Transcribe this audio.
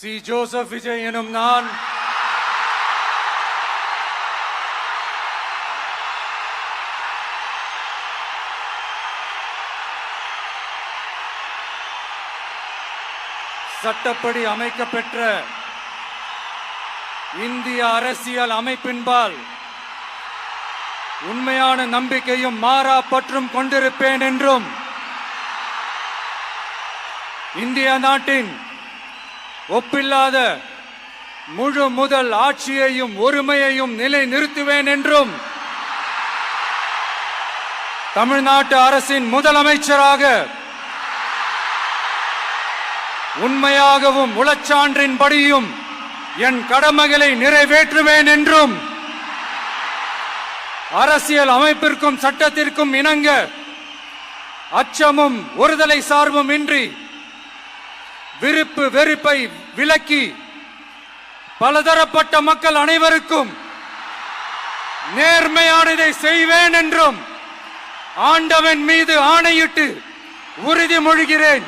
C. Joseph Vijay எனும் நான் சட்டப்படி அமைக்கப்பெற்ற இந்திய அரசியல் அமைப்பின்பால் உண்மையான நம்பிக்கையும் மாறா பற்றும் கொண்டிருப்பேன் என்றும் இந்திய நாட்டின் ஒப்பில்லாத முழு முதல் ஆட்சியையும் ஒருமையையும் நிலைநிறுத்துவேன் என்றும் தமிழ்நாட்டு அரசின் முதலமைச்சராக உண்மையாகவும் உளச்சான்றின்படியும் என் கடமைகளை நிறைவேற்றுவேன் என்றும் அரசியல் அமைப்பிற்கும் சட்டத்திற்கும் இணங்க அச்சமும் ஒருதலை சார்பும் இன்றி விருப்பு வெறுப்பை விலக்கி பலதரப்பட்ட மக்கள் அனைவருக்கும் நேர்மையானதை செய்வேன் என்றும் ஆண்டவன் மீது ஆணையிட்டு உறுதிமொழிகிறேன்.